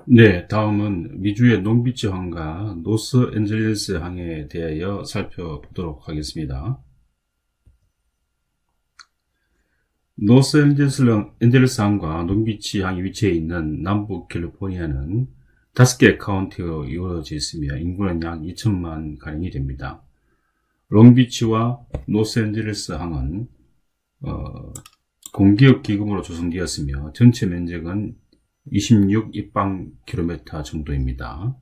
네, 다음은 미주의 롱비치 항과 로스앤젤레스 항에 대하여 살펴보도록 하겠습니다. 로스앤젤레스 항과 롱비치 항이 위치해 있는 남부 캘리포니아는 5개 카운티로 이루어져 있으며 인구는 약 2천만 가량이 됩니다. 롱비치와 로스앤젤레스 항은 공기업 기금으로 조성되었으며 전체 면적은 26 입방킬로미터 정도입니다.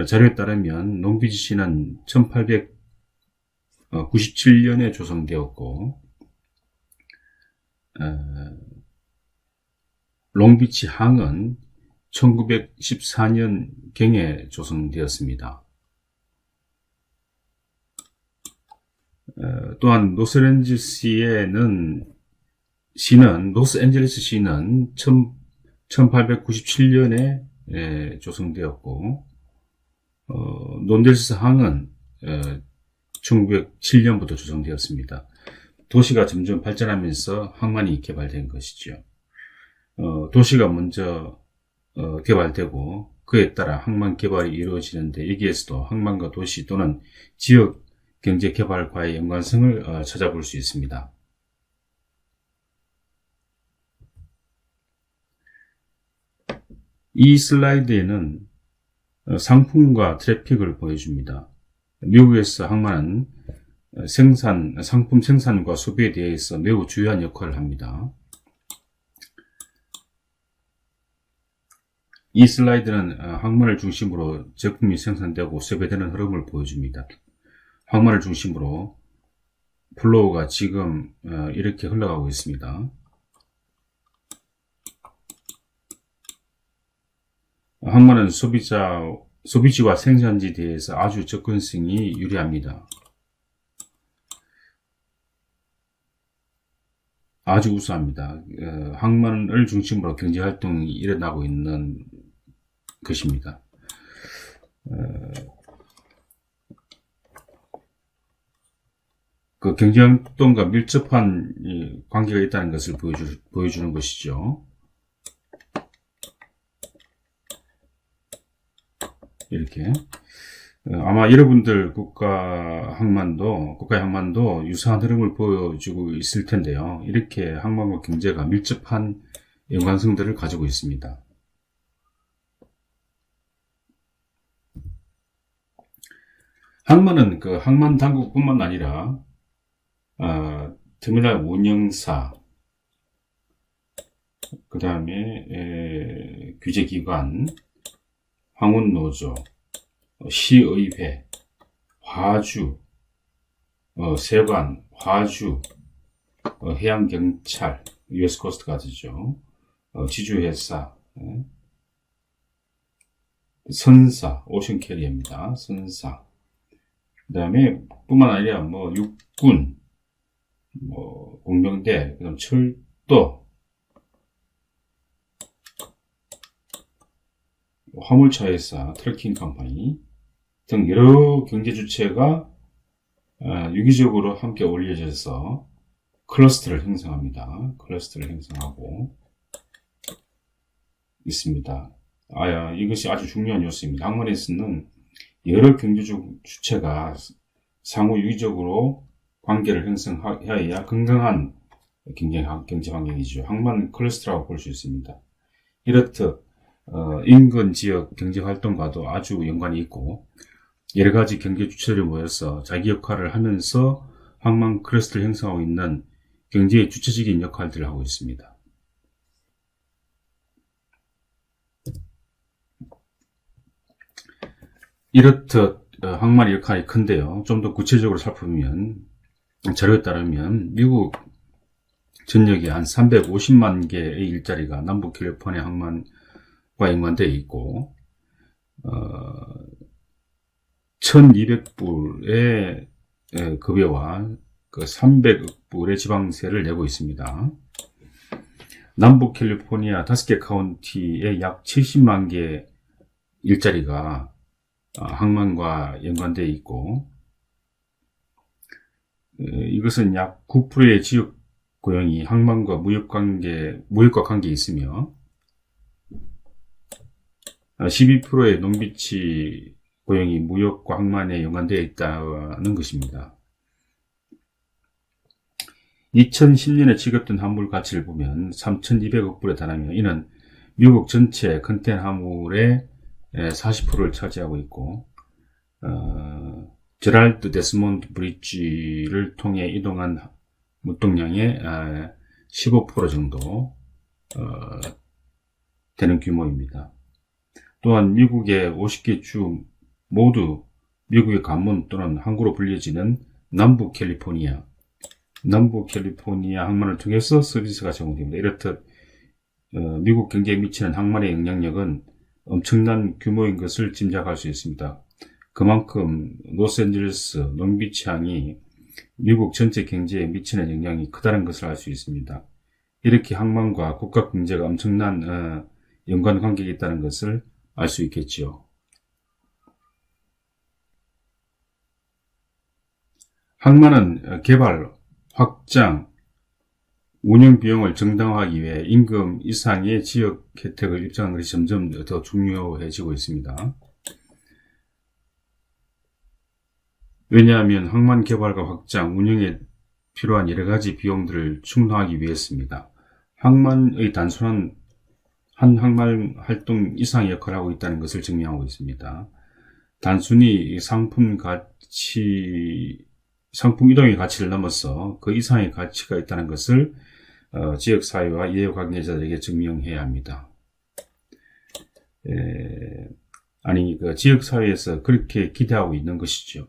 자료에 따르면 롱비치시는 1897년에 조성되었고 롱비치 항은 1914년경에 조성되었습니다. 또한 로스앤젤레스 시는 1897년에 조성되었고 논델스 항은 1907년부터 조성되었습니다. 도시가 점점 발전하면서 항만이 개발된 것이죠. 도시가 먼저 개발되고 그에 따라 항만 개발이 이루어지는데 여기에서도 항만과 도시 또는 지역 경제 개발과의 연관성을 찾아볼 수 있습니다. 이 슬라이드에는 상품과 트래픽을 보여줍니다. 미국에서 항만은 상품 생산과 소비에 대해서 매우 중요한 역할을 합니다. 이 슬라이드는 항만을 중심으로 제품이 생산되고 소비되는 흐름을 보여줍니다. 항만을 중심으로 플로우가 지금 이렇게 흘러가고 있습니다. 항만은 소비지와 생산지에 대해서 아주 접근성이 유리합니다. 아주 우수합니다. 항만을 중심으로 경제활동이 일어나고 있는 것입니다. 그 경제활동과 밀접한 관계가 있다는 것을 보여주는 것이죠. 이렇게 아마 여러분들 국가의 항만도 유사한 흐름을 보여주고 있을 텐데요. 이렇게 항만과 경제가 밀접한 연관성들을 가지고 있습니다. 항만은 그 항만 당국뿐만 아니라 터미널 운영사, 그 다음에 규제기관, 항운노조, 시의회, 화주, 세관, 화주, 해양경찰, US 코스트 가드죠. 지주회사, 선사, 오션캐리어입니다. 선사. 그 다음에 뿐만 아니라 육군, 공병대, 그다음 철도, 화물차 회사, 트럭킹 컴퍼니 등 여러 경제 주체가 유기적으로 함께 어울려져서 클러스터를 형성합니다. 클러스터를 형성하고 있습니다. 이것이 아주 중요한 요소입니다. 항만에서는 여러 경제 주체가 상호 유기적으로 관계를 형성해야 건강한 경제 환경이죠. 항만 클러스터라고 볼 수 있습니다. 이렇듯 인근 지역 경제 활동과도 아주 연관이 있고 여러 가지 경제 주체들이 모여서 자기 역할을 하면서 항만 클러스터를 형성하고 있는 경제의 주체적인 역할들을 하고 있습니다. 이렇듯 항만의 역할이 큰데요. 좀 더 구체적으로 살펴보면 자료에 따르면 미국 전역에 한 350만 개의 일자리가 남북 캘리포니아 항만과 연관되어 있고 1200불의 급여와 300억 불의 지방세를 내고 있습니다. 남북 캘리포니아 5개 카운티에 약 70만 개 일자리가 항만과 연관되어 있고 이것은 약 9%의 지역 고용이 항만과 무역과 관계에 있으며 12%의 농비치 고용이 무역과 항만에 연관되어 있다는 것입니다. 2010년에 취급된 화물 가치를 보면 3,200억 불에 달하며 이는 미국 전체 컨테이너 화물의 40%를 차지하고 있고 제랄드 데스몬드 브릿지를 통해 이동한 무통량의 15% 정도 되는 규모입니다. 또한 미국의 50개 주 모두 미국의 관문 또는 항구로 불려지는 남부 캘리포니아 항만을 통해서 서비스가 제공됩니다. 이렇듯 미국 경제에 미치는 항만의 영향력은 엄청난 규모인 것을 짐작할 수 있습니다. 그만큼 로스앤젤레스 롱비치항이 미국 전체 경제에 미치는 영향이 크다는 것을 알 수 있습니다. 이렇게 항만과 국가 경제가 엄청난 연관관계가 있다는 것을 알 수 있겠지요. 항만은 개발, 확장, 운영 비용을 정당화하기 위해 임금 이상의 지역 혜택을 입증하는 것이 점점 더 중요해지고 있습니다. 왜냐하면 항만 개발과 확장, 운영에 필요한 여러가지 비용들을 충당하기 위해서입니다. 항만의 단순한 한 항만 활동 이상의 역할을 하고 있다는 것을 증명하고 있습니다. 단순히 상품 이동의 가치를 넘어서 그 이상의 가치가 있다는 것을 지역사회와 이해관계자들에게 증명해야 합니다. 지역사회에서 그렇게 기대하고 있는 것이죠.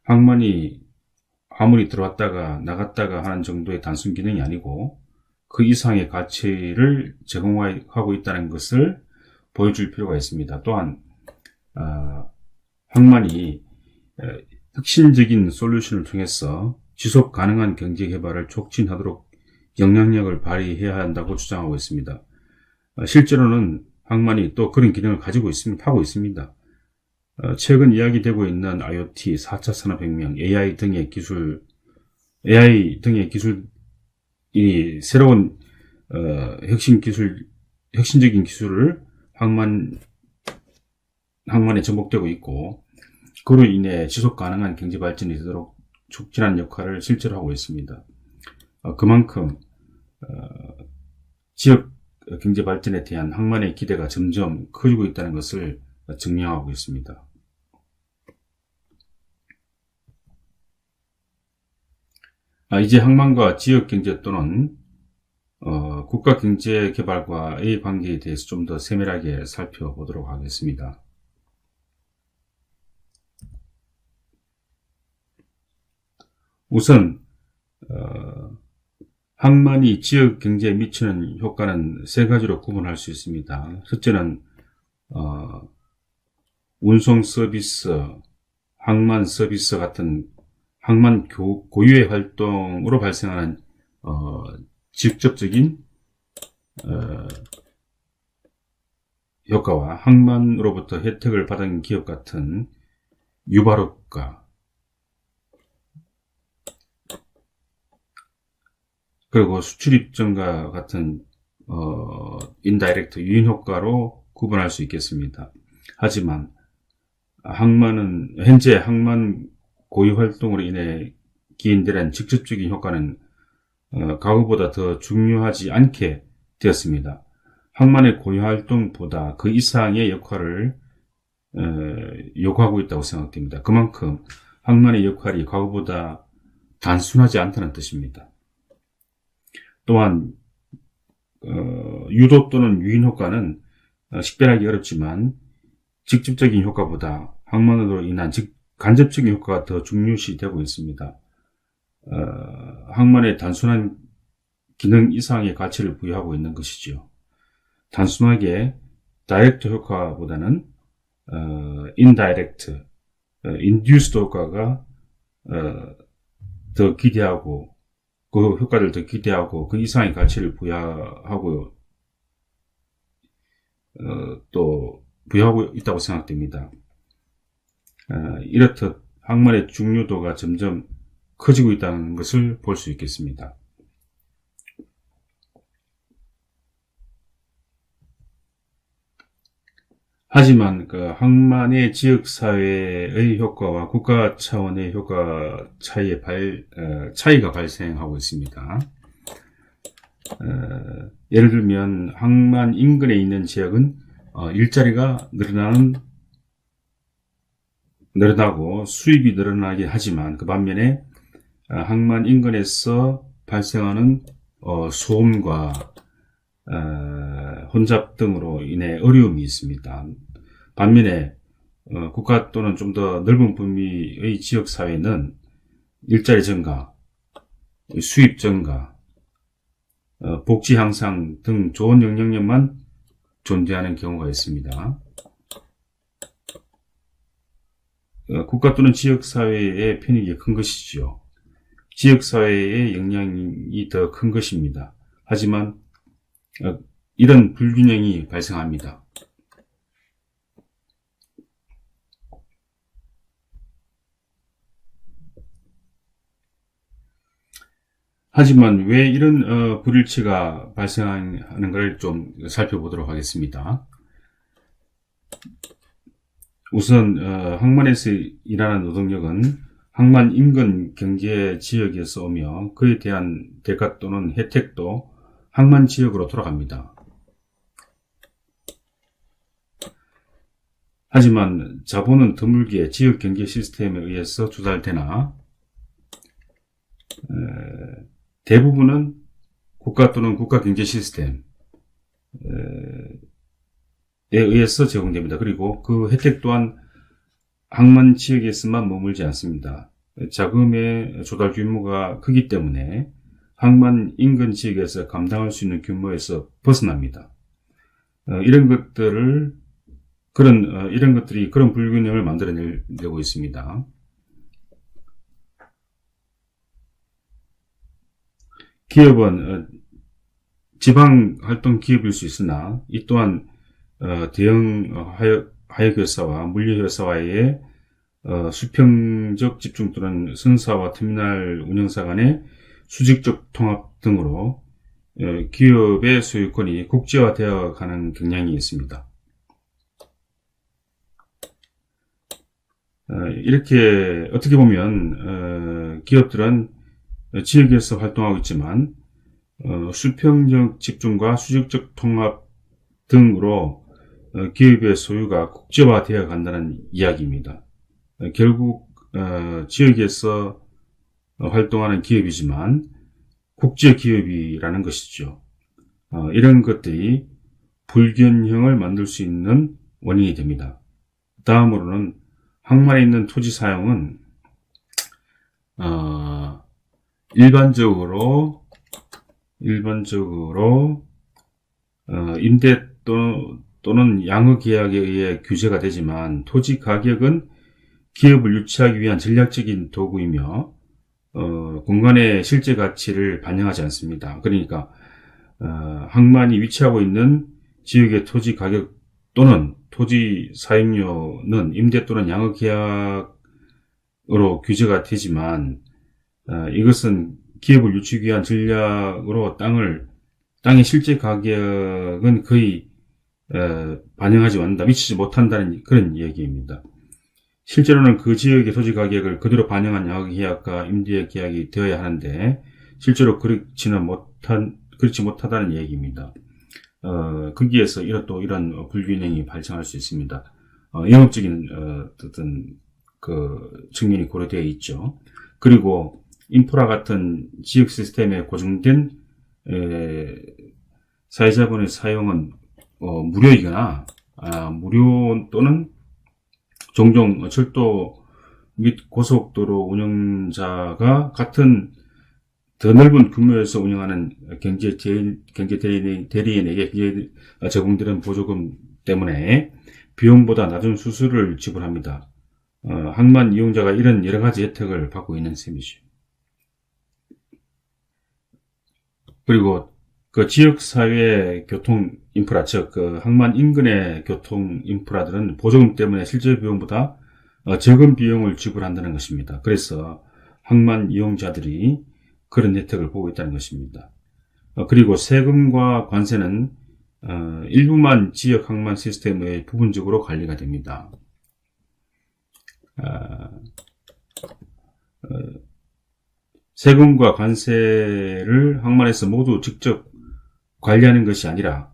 항만이 화물이 들어왔다가 나갔다가 하는 정도의 단순 기능이 아니고 그 이상의 가치를 제공하고 있다는 것을 보여줄 필요가 있습니다. 또한 항만이 혁신적인 솔루션을 통해서 지속 가능한 경제 개발을 촉진하도록 영향력을 발휘해야 한다고 주장하고 있습니다. 실제로는 항만이 또 그런 기능을 하고 있습니다. 최근 이야기되고 있는 IoT, 4차 산업혁명, AI 등의 기술이 새로운 혁신적인 기술을 항만에 접목되고 있고 그로 인해 지속 가능한 경제 발전이 되도록 촉진하는 역할을 실제로 하고 있습니다. 그만큼 지역 경제 발전에 대한 항만의 기대가 점점 커지고 있다는 것을 증명하고 있습니다. 이제 항만과 지역 경제 또는 국가 경제 개발과의 관계에 대해서 좀 더 세밀하게 살펴보도록 하겠습니다. 우선 항만이 지역 경제에 미치는 효과는 세 가지로 구분할 수 있습니다. 첫째는 운송 서비스, 항만 서비스 같은 항만 고유의 활동으로 발생하는 직접적인 효과와 항만으로부터 혜택을 받은 기업 같은 유발효과, 그리고 수출입 증가 같은 인다이렉트 유인효과로 구분할 수 있겠습니다. 하지만 현재 항만 고유 활동으로 인해 기인되는 직접적인 효과는 과거보다 더 중요하지 않게 되었습니다. 항만의 고유 활동보다 그 이상의 역할을 요구하고 있다고 생각됩니다. 그만큼 항만의 역할이 과거보다 단순하지 않다는 뜻입니다. 또한 유도 또는 유인 효과는 식별하기 어렵지만 직접적인 효과보다 항만으로 인한 간접적인 효과가 더 중요시되고 있습니다. 항만의 단순한 기능 이상의 가치를 부여하고 있는 것이죠. 단순하게 다이렉트 효과보다는 인다이렉트, 인듀스드 효과가 더 기대하고 그 효과를 더 기대하고 그 이상의 가치를 부여하고 또 부여하고 있다고 생각됩니다. 이렇듯 항만의 중요도가 점점 커지고 있다는 것을 볼 수 있겠습니다. 하지만 그 항만의 지역사회의 효과와 국가 차원의 효과 차이가 발생하고 있습니다. 예를 들면 항만 인근에 있는 지역은 일자리가 늘어나고 수입이 늘어나긴 하지만 그 반면에 항만 인근에서 발생하는 소음과 혼잡 등으로 인해 어려움이 있습니다. 반면에 국가 또는 좀 더 넓은 범위의 지역사회는 일자리 증가, 수입 증가, 복지 향상 등 좋은 영향력만 존재하는 경우가 있습니다. 국가 또는 지역사회의 편익이 큰 것이죠. 지역사회의 영향이 더 큰 것입니다. 하지만 이런 불균형이 발생합니다. 하지만 왜 이런 불일치가 발생하는 걸 좀 살펴보도록 하겠습니다. 우선 항만에서 일하는 노동력은 항만 인근 경제 지역에서 오며 그에 대한 대가 또는 혜택도 항만 지역으로 돌아갑니다. 하지만 자본은 드물게 지역 경제 시스템에 의해서 조달되나 대부분은 국가 또는 국가 경제 시스템에 의해서 제공됩니다. 그리고 그 혜택 또한 항만 지역에서만 머물지 않습니다. 자금의 조달 규모가 크기 때문에 항만 인근 지역에서 감당할 수 있는 규모에서 벗어납니다. 이런 것들이 그런 불균형을 만들어내고 있습니다. 기업은 지방 활동 기업일 수 있으나 이 또한 대형 하역회사와 물류회사와의 수평적 집중 또는 선사와 터미널 운영사 간의 수직적 통합 등으로 기업의 소유권이 국제화되어 가는 경향이 있습니다. 이렇게 어떻게 보면 기업들은 지역에서 활동하고 있지만 수평적 집중과 수직적 통합 등으로 기업의 소유가 국제화되어 간다는 이야기입니다. 결국 지역에서 활동하는 기업이지만 국제기업이라는 것이죠. 이런 것들이 불균형을 만들 수 있는 원인이 됩니다. 다음으로는 항만에 있는 토지 사용은 일반적으로 임대 또는 양의 계약에 의해 규제가 되지만 토지 가격은 기업을 유치하기 위한 전략적인 도구이며 공간의 실제 가치를 반영하지 않습니다. 그러니까 항만이 위치하고 있는 지역의 토지 가격 또는 토지 사용료는 임대 또는 양의 계약으로 규제가 되지만 이것은 기업을 유치하기 위한 전략으로 땅의 실제 가격은 거의 반영하지 않는다, 미치지 못한다는 그런 얘기입니다. 실제로는 그 지역의 토지 가격을 그대로 반영한 양의 계약과 임대 계약이 되어야 하는데 실제로 그렇지 못하다는 얘기입니다. 거기에서 이런 불균형이 발생할 수 있습니다. 영업적인 어떤 그 측면이 고려되어 있죠. 그리고 인프라 같은 지역 시스템에 고정된 사회자본의 사용은 무료이거나 무료 또는 종종 철도 및 고속도로 운영자가 같은 더 넓은 규모에서 운영하는 경제 대리인에게 제공되는 보조금 때문에 비용보다 낮은 수수료를 지불합니다. 항만 이용자가 이런 여러 가지 혜택을 받고 있는 셈이죠. 그리고 그 지역사회 교통 인프라, 즉 그 항만 인근의 교통 인프라들은 보조금 때문에 실제 비용보다 적은 비용을 지불한다는 것입니다. 그래서 항만 이용자들이 그런 혜택을 보고 있다는 것입니다. 그리고 세금과 관세는 일부만 지역 항만 시스템의 부분적으로 관리가 됩니다. 세금과 관세를 항만에서 모두 직접 관리하는 것이 아니라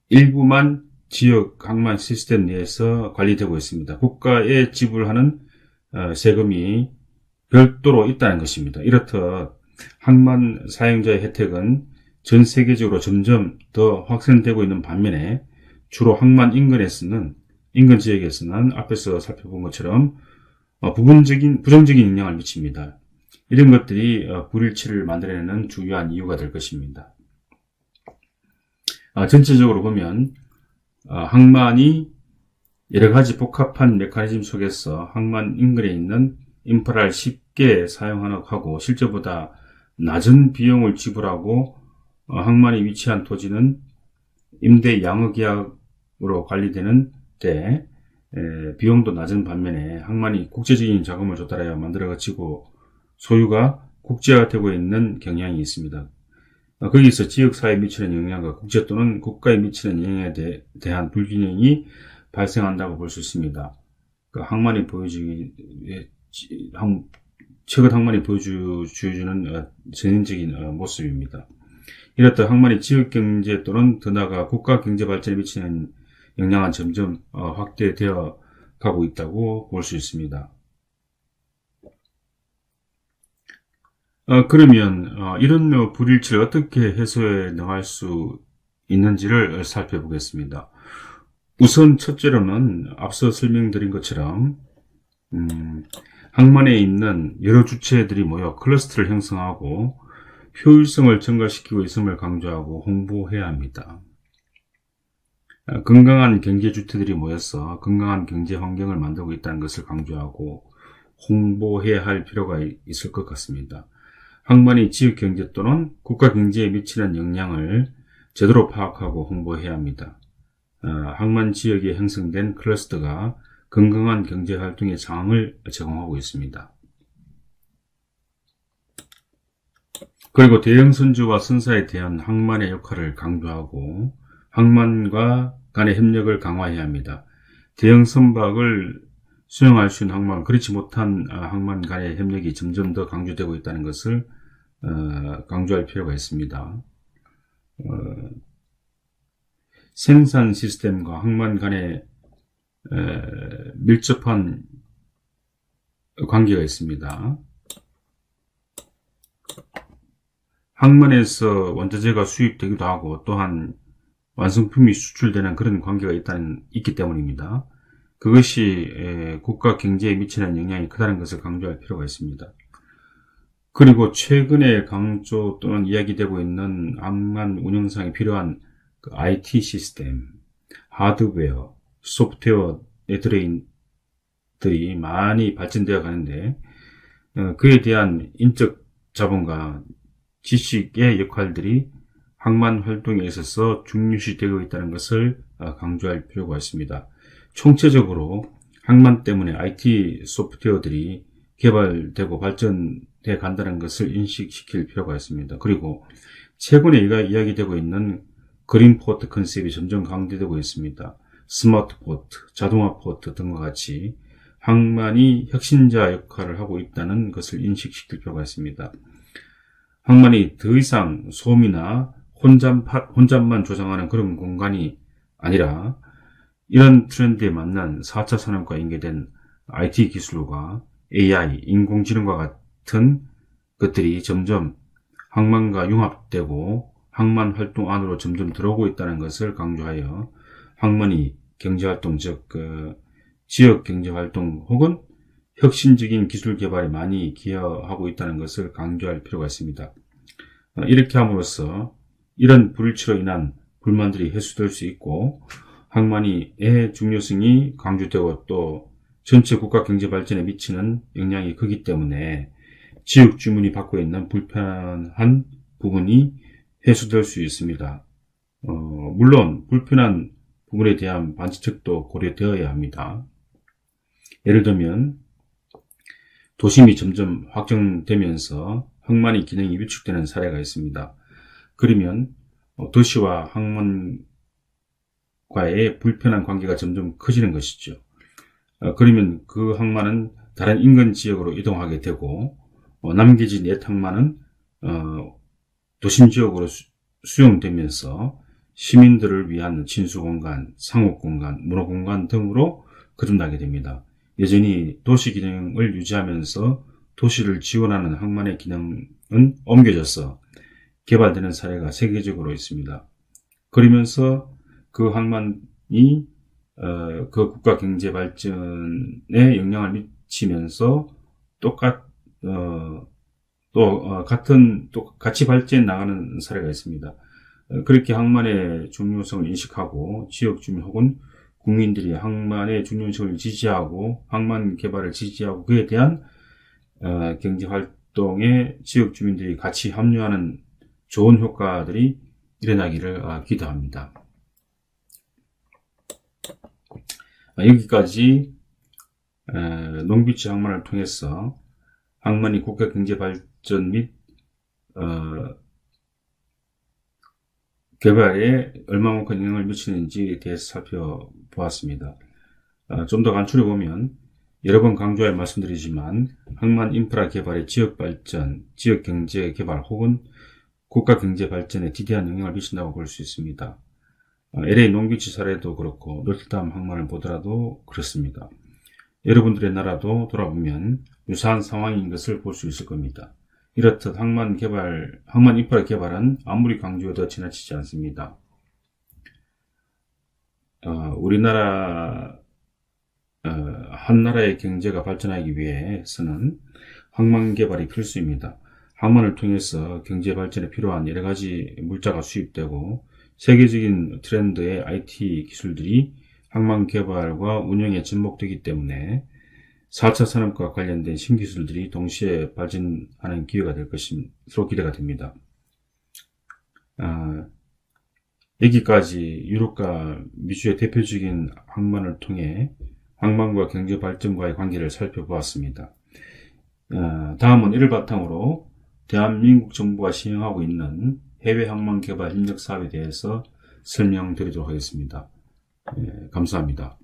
일부만 지역 항만 시스템 내에서 관리되고 있습니다. 국가에 지불하는 세금이 별도로 있다는 것입니다. 이렇듯 항만 사용자의 혜택은 전 세계적으로 점점 더 확산되고 있는 반면에 주로 항만 인근 지역에서는 앞에서 살펴본 것처럼 부정적인 영향을 미칩니다. 이런 것들이 불일치를 만들어내는 중요한 이유가 될 것입니다. 전체적으로 보면 항만이 여러 가지 복합한 메커니즘 속에서 항만 인근에 있는 인프라를 쉽게 사용하고 실제보다 낮은 비용을 지불하고 항만이 위치한 토지는 임대 양의계약으로 관리되는 때 비용도 낮은 반면에 항만이 국제적인 자금을 조달하여 만들어지고 소유가 국제화되고 있는 경향이 있습니다. 거기서 지역사회에 미치는 영향과 국제 또는 국가에 미치는 영향에 대한 불균형이 발생한다고 볼 수 있습니다. 최근 항만이 보여주는 전형적인 모습입니다. 이렇듯 항만이 지역경제 또는 더 나아가 국가 경제 발전에 미치는 영향은 점점 확대되어 가고 있다고 볼 수 있습니다. 그러면 이런 불일치를 어떻게 해소해 나갈 수 있는지를 살펴보겠습니다. 우선 첫째로는 앞서 설명드린 것처럼 항만에 있는 여러 주체들이 모여 클러스터를 형성하고 효율성을 증가시키고 있음을 강조하고 홍보해야 합니다. 건강한 경제주체들이 모여서 건강한 경제 환경을 만들고 있다는 것을 강조하고 홍보해야 할 필요가 있을 것 같습니다. 항만이 지역 경제 또는 국가 경제에 미치는 영향을 제대로 파악하고 홍보해야 합니다. 항만 지역에 형성된 클러스터가 건강한 경제 활동의 장을 제공하고 있습니다. 그리고 대형 선주와 선사에 대한 항만의 역할을 강조하고 항만과 간의 협력을 강화해야 합니다. 대형 선박을 수용할 수 있는 항만, 그렇지 못한 항만 간의 협력이 점점 더 강조되고 있다는 것을 강조할 필요가 있습니다. 생산 시스템과 항만 간의 밀접한 관계가 있습니다. 항만에서 원자재가 수입되기도 하고 또한 완성품이 수출되는 그런 관계가 있기 때문입니다. 그것이 국가 경제에 미치는 영향이 크다는 것을 강조할 필요가 있습니다. 그리고 최근에 강조 또는 이야기되고 있는 항만 운영상에 필요한 IT 시스템, 하드웨어, 소프트웨어 들이 많이 발전되어 가는데 그에 대한 인적 자본과 지식의 역할들이 항만 활동에 있어서 중요시되고 있다는 것을 강조할 필요가 있습니다. 총체적으로 항만 때문에 IT 소프트웨어들이 개발되고 발전돼 간다는 것을 인식시킬 필요가 있습니다. 그리고 최근에 이야기되고 있는 그린 포트 컨셉이 점점 강조되고 있습니다. 스마트 포트, 자동화 포트 등과 같이 항만이 혁신자 역할을 하고 있다는 것을 인식시킬 필요가 있습니다. 항만이 더 이상 소음이나 혼잡만 조장하는 그런 공간이 아니라 이런 트렌드에 맞는 4차 산업과 연계된 IT 기술과 AI, 인공지능과 같은 것들이 점점 항만과 융합되고 항만 활동 안으로 점점 들어오고 있다는 것을 강조하여 항만이 경제활동, 즉 지역 경제활동 혹은 혁신적인 기술 개발에 많이 기여하고 있다는 것을 강조할 필요가 있습니다. 이렇게 함으로써 이런 불일치로 인한 불만들이 해소될 수 있고 항만의 중요성이 강조되고 또 전체 국가 경제 발전에 미치는 영향이 크기 때문에 지역 주민이 받고 있는 불편한 부분이 해소될 수 있습니다. 물론 불편한 부분에 대한 방지책도 고려되어야 합니다. 예를 들면 도심이 점점 확장되면서 항만의 기능이 위축되는 사례가 있습니다. 그러면 도시와 항만 과의 불편한 관계가 점점 커지는 것이죠. 그러면 그 항만은 다른 인근 지역으로 이동하게 되고 남겨진 옛 항만은 도심 지역으로 수용되면서 시민들을 위한 진수공간, 상업공간, 문화공간 등으로 거듭나게 됩니다. 여전히 도시 기능을 유지하면서 도시를 지원하는 항만의 기능은 옮겨져서 개발되는 사례가 세계적으로 있습니다. 그러면서 그 항만이 그 국가 경제 발전에 영향을 미치면서 같이 발전해 나가는 사례가 있습니다. 그렇게 항만의 중요성을 인식하고 지역 주민 혹은 국민들이 항만의 중요성을 지지하고 항만 개발을 지지하고 그에 대한 경제 활동에 지역 주민들이 같이 합류하는 좋은 효과들이 일어나기를 기도합니다. 여기까지 농비치 항만을 통해서 항만이 국가 경제 발전 및 개발에 얼마만큼 영향을 미치는지에 대해서 살펴보았습니다. 좀 더 간추려 보면 여러 번 강조해 말씀드리지만 항만 인프라 개발의 지역 발전, 지역 경제 개발 혹은 국가 경제 발전에 기대한 영향을 미친다고 볼 수 있습니다. LA 농비치 사례도 그렇고 노틀담 항만을 보더라도 그렇습니다. 여러분들의 나라도 돌아보면 유사한 상황인 것을 볼 수 있을 겁니다. 이렇듯 항만 인프라 개발은 아무리 강조해도 지나치지 않습니다. 우리나라 한 나라의 경제가 발전하기 위해서는 항만 개발이 필수입니다. 항만을 통해서 경제 발전에 필요한 여러 가지 물자가 수입되고 세계적인 트렌드의 IT 기술들이 항만 개발과 운영에 접목되기 때문에 4차 산업과 관련된 신기술들이 동시에 발전하는 기회가 될 것으로 기대가 됩니다. 여기까지 유럽과 미주의 대표적인 항만을 통해 항만과 경제 발전과의 관계를 살펴보았습니다. 다음은 이를 바탕으로 대한민국 정부가 시행하고 있는 해외 항만 개발 협력 사업에 대해서 설명드리도록 하겠습니다. 감사합니다.